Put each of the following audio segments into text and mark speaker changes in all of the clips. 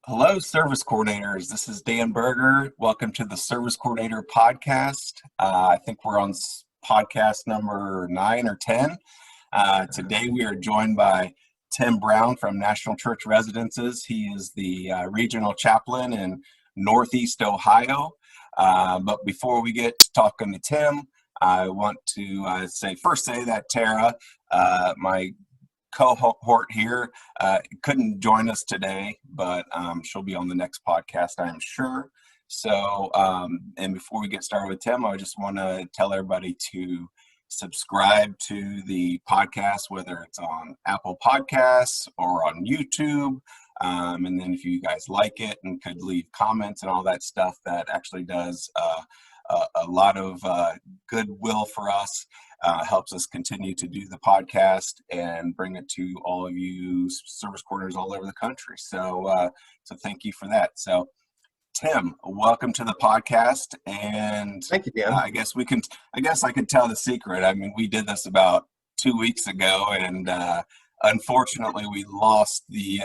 Speaker 1: Hello, service coordinators. This is Dan Berger. Welcome to the Service Coordinator Podcast. I think we're on podcast number 9 or 10. Today we are joined by Tim Brown from National Church Residences. He is the Regional Chaplain in Northeast Ohio. But before we get to talking to Tim, I want to say that Tara, my cohort here, couldn't join us today, but she'll be on the next podcast, I am sure. So, and before we get started with Tim, I just want to tell everybody to subscribe to the podcast, whether it's on Apple Podcasts or on YouTube. And then if you guys like it and could leave comments and all that stuff, that actually does a lot of goodwill for us. Helps us continue to do the podcast and bring it to all of you service coordinators all over the country. So thank you for that. So, Tim, welcome to the podcast. And
Speaker 2: thank you, Dan.
Speaker 1: I guess I could tell the secret. I mean, we did this about 2 weeks ago, and unfortunately, we lost the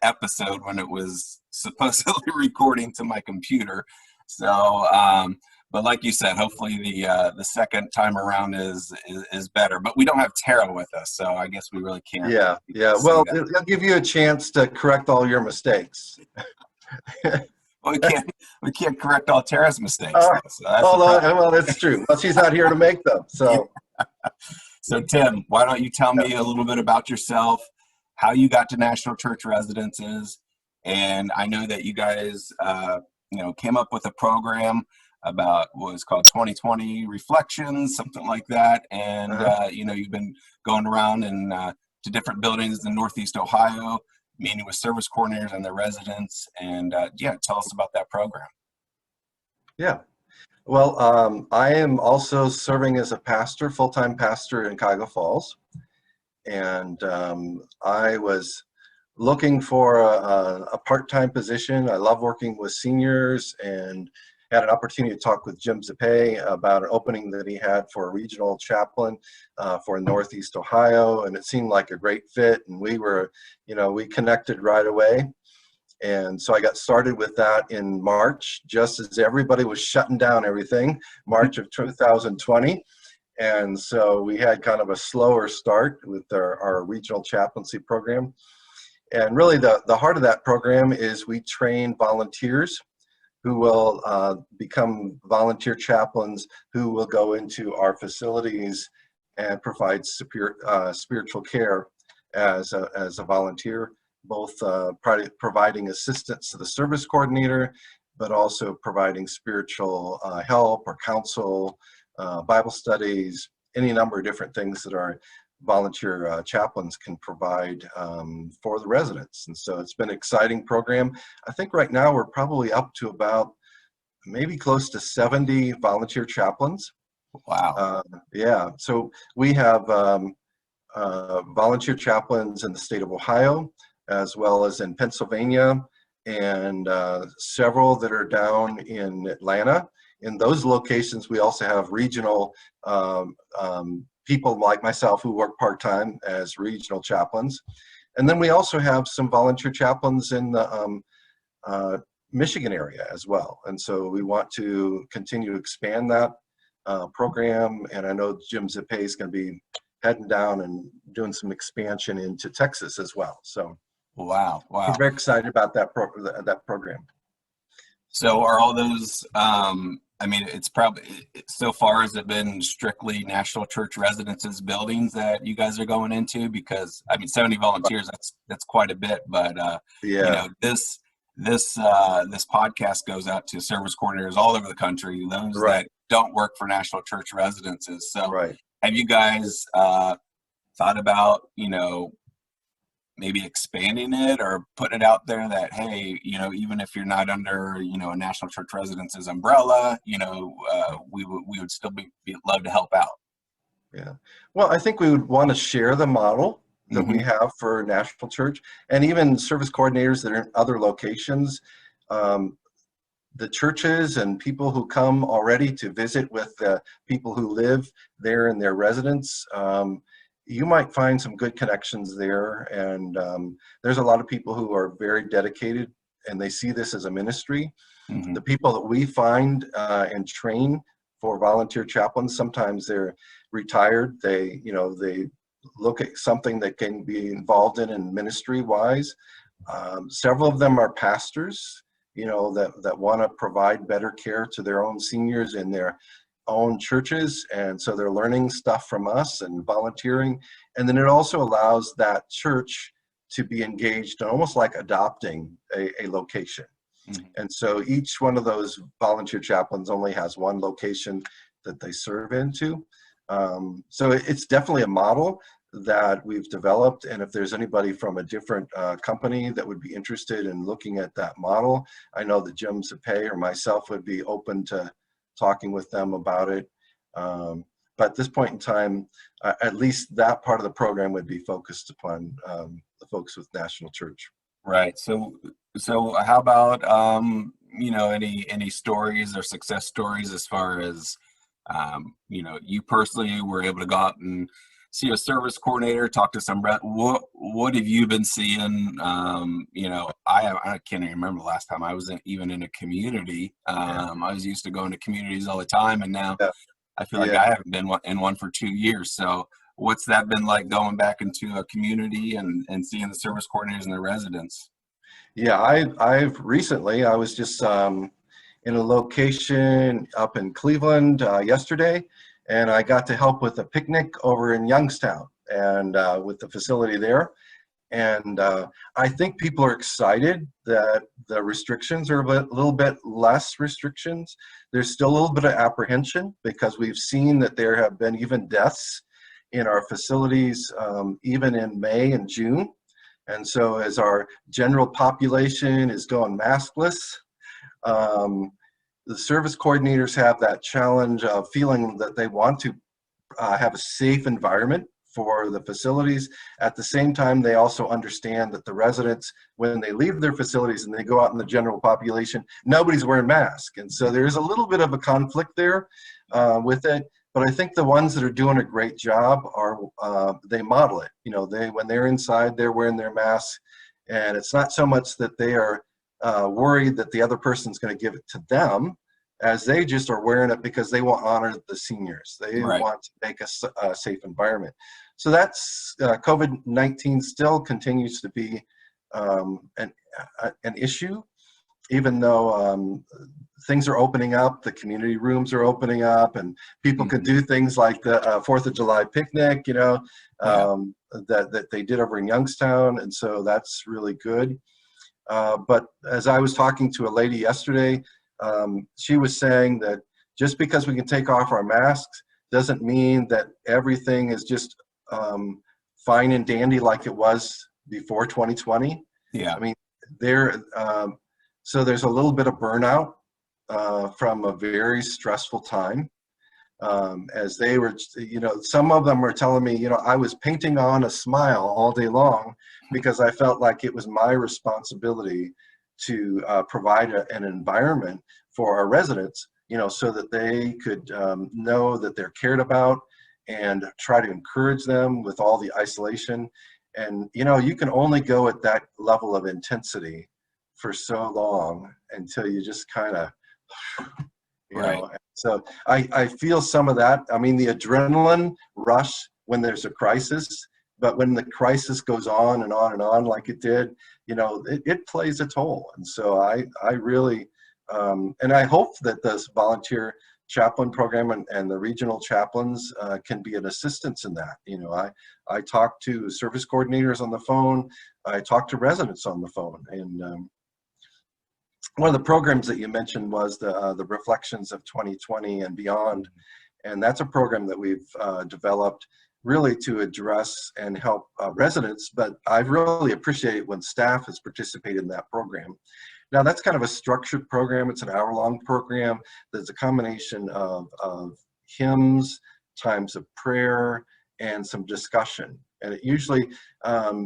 Speaker 1: episode when it was supposedly recording to my computer. So. But like you said, hopefully the second time around is better. But we don't have Tara with us, so I guess we really can't.
Speaker 2: Yeah. Well, it'll give you a chance to correct all your mistakes.
Speaker 1: Well, we can't correct all Tara's mistakes.
Speaker 2: Well, that's true. Well, she's not here to make them. So,
Speaker 1: So Tim, why don't you tell me a little bit about yourself, how you got to National Church Residences, and I know that you guys, came up with a program about what was called 2020 Reflections, something like that. And, you've been going around and to different buildings in Northeast Ohio, meeting with service coordinators and their residents. And tell us about that program.
Speaker 2: Yeah. Well, I am also serving as a pastor, full-time pastor in Cuyahoga Falls. And I was looking for a part-time position. I love working with seniors and had an opportunity to talk with Jim Zappe about an opening that he had for a regional chaplain for Northeast Ohio, and it seemed like a great fit, and we connected right away. And so I got started with that in March, just as everybody was shutting down everything, March of 2020. And so we had kind of a slower start with our regional chaplaincy program. And really the heart of that program is we train volunteers who will become volunteer chaplains who will go into our facilities and provide spiritual care as a volunteer, both providing assistance to the service coordinator, but also providing spiritual help or counsel, Bible studies, any number of different things that our volunteer chaplains can provide for the residents. And so it's been an exciting program. I think right now we're probably up to about maybe close to 70 volunteer chaplains.
Speaker 1: Wow.
Speaker 2: So we have volunteer chaplains in the state of Ohio, as well as in Pennsylvania, and several that are down in Atlanta. In those locations, we also have regional people like myself who work part-time as regional chaplains. And then we also have some volunteer chaplains in the Michigan area as well. And so we want to continue to expand that program. And I know Jim Zappe is going to be heading down and doing some expansion into Texas as well. So
Speaker 1: wow.
Speaker 2: We're very excited about that program.
Speaker 1: So are all those, it's probably, so far has it been strictly National Church Residences buildings that you guys are going into? Because 70 volunteers, that's quite a bit, but this podcast goes out to service coordinators all over the country, those that don't work for National Church Residences. So have you guys thought about, maybe expanding it or putting it out there that, hey, even if you're not under, a National Church Residences umbrella, we would still love to help out?
Speaker 2: Yeah. Well, I think we would want to share the model that we have for National Church, and even service coordinators that are in other locations. The churches and people who come already to visit with the people who live there in their residence, you might find some good connections there. And there's a lot of people who are very dedicated and they see this as a ministry.
Speaker 1: Hmm.
Speaker 2: The people that we find and train for volunteer chaplains, sometimes they're retired. They look at something that can be involved in ministry wise. Several of them are pastors, that want to provide better care to their own seniors in their own churches, and so they're learning stuff from us and volunteering. And then it also allows that church to be engaged in almost like adopting a location.
Speaker 1: Hmm.
Speaker 2: And so each one of those volunteer chaplains only has one location that they serve into. So it's definitely a model that we've developed. And if there's anybody from a different company that would be interested in looking at that model, I know that Jim Zapay or myself would be open to talking with them about it. But at this point in time, at least that part of the program would be focused upon the folks with National Church.
Speaker 1: Right. So how about any stories or success stories as far as you personally were able to go out and see a service coordinator, talk to some what have you been seeing? I can't even remember the last time I was even in a community. I was used to going to communities all the time, and now
Speaker 2: Yeah.
Speaker 1: I feel like I haven't been in one for 2 years. So what's that been like, going back into a community and seeing the service coordinators and the residents?
Speaker 2: Yeah, I've recently, I was just in a location up in Cleveland yesterday, and I got to help with a picnic over in Youngstown and with the facility there. And I think people are excited that the restrictions are a little bit less restrictions. There's still a little bit of apprehension because we've seen that there have been even deaths in our facilities, even in May and June. And so as our general population is going maskless, um, the service coordinators have that challenge of feeling that they want to have a safe environment for the facilities. At the same time, they also understand that the residents, when they leave their facilities and they go out in the general population, nobody's wearing masks. And so there's a little bit of a conflict there with it. But I think the ones that are doing a great job are, they model it. When they're inside, they're wearing their masks. And it's not so much that they are worried that the other person's going to give it to them, as they just are wearing it because they want to honor the seniors. They
Speaker 1: Right.
Speaker 2: want to make a safe environment. So that's COVID-19 still continues to be an issue, even though things are opening up, the community rooms are opening up, and people could do things like the 4th of July picnic, that they did over in Youngstown, and so that's really good. But as I was talking to a lady yesterday, she was saying that just because we can take off our masks doesn't mean that everything is just fine and dandy like it was before 2020.
Speaker 1: Yeah.
Speaker 2: I mean, so there's a little bit of burnout from a very stressful time. As they were, some of them were telling me, I was painting on a smile all day long because I felt like it was my responsibility to provide an environment for our residents, so that they could know that they're cared about and try to encourage them with all the isolation. And, you can only go at that level of intensity for so long until you just kind of,
Speaker 1: Right.
Speaker 2: So I feel some of that. I mean, the adrenaline rush when there's a crisis, but when the crisis goes on and on and on like it did, it plays a toll. And so I really, and I hope that this volunteer chaplain program and the regional chaplains can be an assistance in that. I talk to service coordinators on the phone. I talk to residents on the phone. And one of the programs that you mentioned was the Reflections of 2020 and Beyond. And that's a program that we've developed really to address and help residents, but I really appreciate when staff has participated in that program. Now, that's kind of a structured program. It's an hour-long program. There's a combination of hymns, times of prayer, and some discussion. And it usually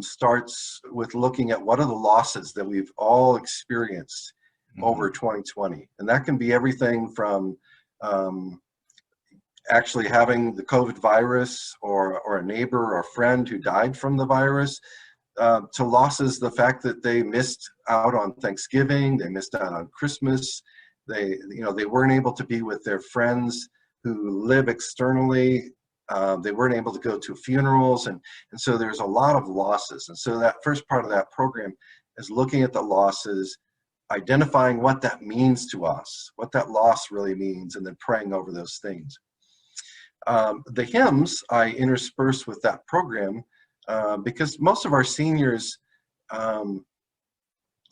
Speaker 2: starts with looking at what are the losses that we've all experienced over 2020. And that can be everything from actually having the COVID virus or a neighbor or a friend who died from the virus, to losses, the fact that they missed out on Thanksgiving, they missed out on Christmas, they weren't able to be with their friends who live externally. They weren't able to go to funerals, and so there's a lot of losses. And so that first part of that program is looking at the losses, identifying what that means to us, what that loss really means, and then praying over those things. The hymns I intersperse with that program because most of our seniors, a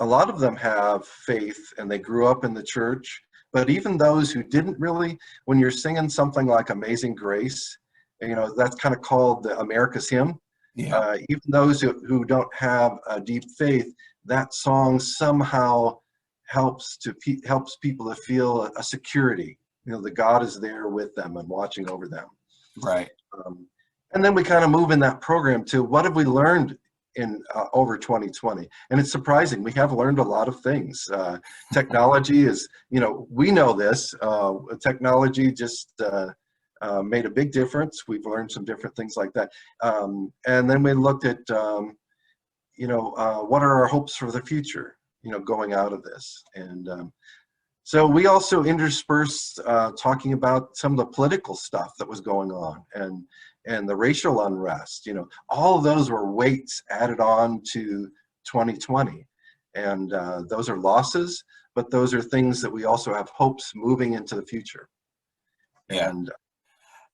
Speaker 2: lot of them have faith and they grew up in the church, but even those who didn't really, when you're singing something like Amazing Grace, that's kind of called the America's hymn.
Speaker 1: Yeah.
Speaker 2: Even those who don't have a deep faith, that song somehow helps people to feel a security, that God is there with them and watching over them.
Speaker 1: Right.
Speaker 2: And then we kind of move in that program to what have we learned in over 2020. And it's surprising, we have learned a lot of things. Technology is, we know this, technology just made a big difference. We've learned some different things like that. And then we looked at, what are our hopes for the future, going out of this. And so we also interspersed talking about some of the political stuff that was going on and the racial unrest. All of those were weights added on to 2020. And those are losses, but those are things that we also have hopes moving into the future.
Speaker 1: Yeah.
Speaker 2: And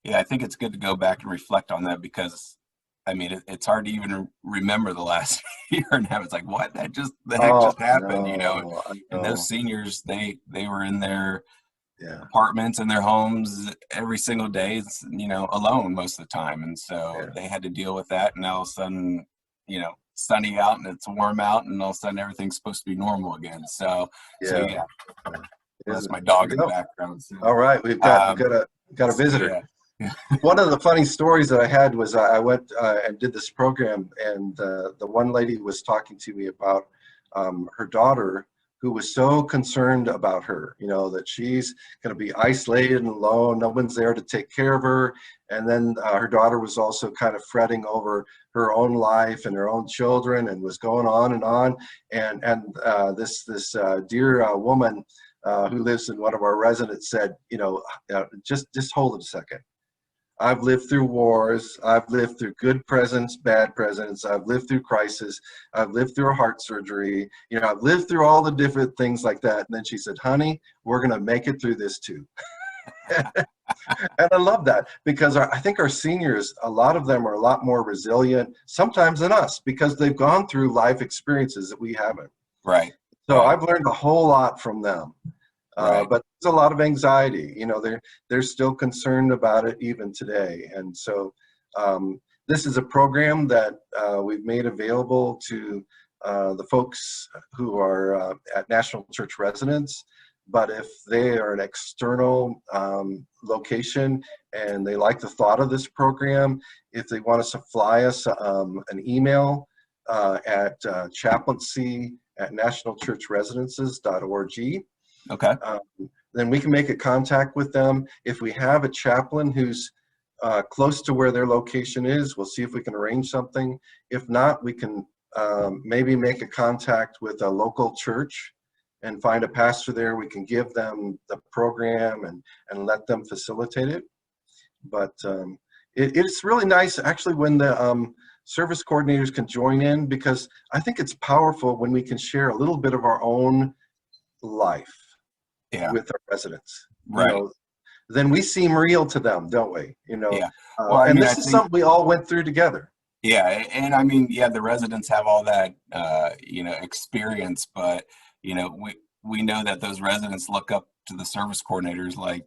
Speaker 1: yeah, I think it's good to go back and reflect on that because, I mean, it's hard to even remember the last year and have it's like, what? The heck just happened,
Speaker 2: I know.
Speaker 1: And those seniors, they were in their
Speaker 2: Yeah.
Speaker 1: apartments and their homes every single day, alone most of the time. And so they had to deal with that. And all of a sudden, sunny out and it's warm out and all of a sudden everything's supposed to be normal again. So yeah. That's my dog in the background. So.
Speaker 2: All right. We've got a visitor.
Speaker 1: Yeah.
Speaker 2: One of the funny stories that I had was I went and did this program, and the one lady was talking to me about her daughter, who was so concerned about her, that she's going to be isolated and alone. No one's there to take care of her. And then her daughter was also kind of fretting over her own life and her own children, and was going on and on. And this dear woman who lives in one of our residents said, just hold it a second. I've lived through wars. I've lived through good presidents, bad presidents. I've lived through crisis. I've lived through a heart surgery. I've lived through all the different things like that. And then she said, honey, we're going to make it through this too. And I love that because I think our seniors, a lot of them are a lot more resilient sometimes than us because they've gone through life experiences that we haven't.
Speaker 1: Right.
Speaker 2: So I've learned a whole lot from them. But there's a lot of anxiety. They're still concerned about it even today. And so this is a program that we've made available to the folks who are at National Church residents. But if they are an external location and they like the thought of this program, if they want us to fly us an email at chaplaincy@nationalchurchresidences.org.
Speaker 1: Okay.
Speaker 2: Then we can make a contact with them. If we have a chaplain who's close to where their location is, we'll see if we can arrange something. If not, we can maybe make a contact with a local church and find a pastor there. We can give them the program and let them facilitate it. But it's really nice actually when the service coordinators can join in, because I think it's powerful when we can share a little bit of our own life with our residents.
Speaker 1: Right.
Speaker 2: Then we seem real to them, don't we?
Speaker 1: Yeah.
Speaker 2: And this is something we all went through together.
Speaker 1: Yeah. And I mean, the residents have all that, experience, but, we know that those residents look up to the service coordinators like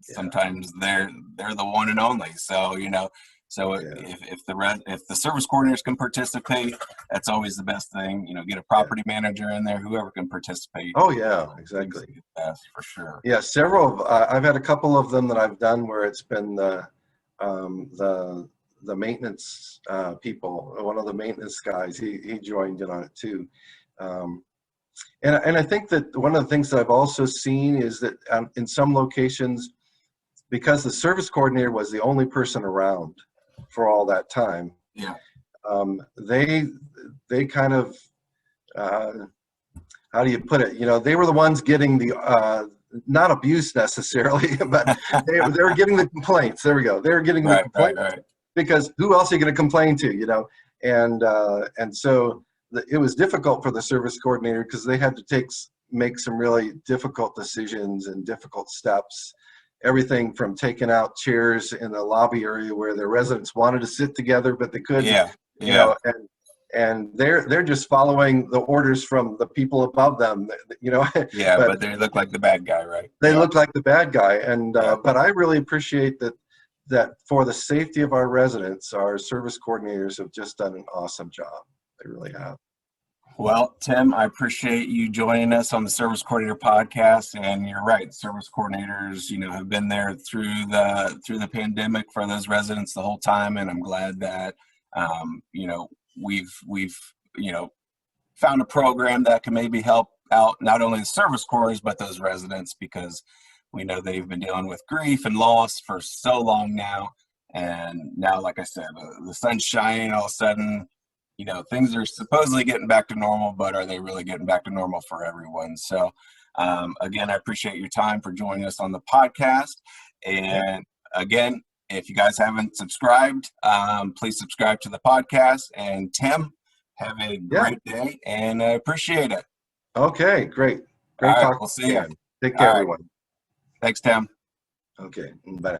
Speaker 1: sometimes they're the one and only. So, if the service coordinators can participate, that's always the best thing. Get a property manager in there, whoever can participate.
Speaker 2: Oh yeah, exactly.
Speaker 1: Best for sure.
Speaker 2: Yeah, several. I've had a couple of them that I've done where it's been the maintenance people. One of the maintenance guys, he joined in on it too. And I think that one of the things that I've also seen is that in some locations, because the service coordinator was the only person around for all that time, they kind of, how do you put it? They were the ones getting the not abuse necessarily, but they were getting the complaints. There we go. They were getting the complaints because who else are you going to complain to? And so it was difficult for the service coordinator because they had to make some really difficult decisions and difficult steps. Everything from taking out chairs in the lobby area where the residents wanted to sit together but they couldn't. And they're just following the orders from the people above them.
Speaker 1: But they look like the bad guy, right?
Speaker 2: They look like the bad guy, and but I really appreciate that for the safety of our residents, our service coordinators have just done an awesome job. They really have.
Speaker 1: Well, Tim, I appreciate you joining us on the Service Coordinator Podcast. And you're right, service coordinators, have been there through the pandemic for those residents the whole time. And I'm glad that, we've found a program that can maybe help out not only the service corps, but those residents, because we know they've been dealing with grief and loss for so long now. And now, like I said, the sun's shining all of a sudden. Things are supposedly getting back to normal, but are they really getting back to normal for everyone? So, again, I appreciate your time for joining us on the podcast. And again, if you guys haven't subscribed, please subscribe to the podcast. And Tim, have a great day, and I appreciate it.
Speaker 2: Okay, great. Great
Speaker 1: talking.
Speaker 2: We'll see you. Take care, everyone.
Speaker 1: Thanks, Tim.
Speaker 2: Okay, bye.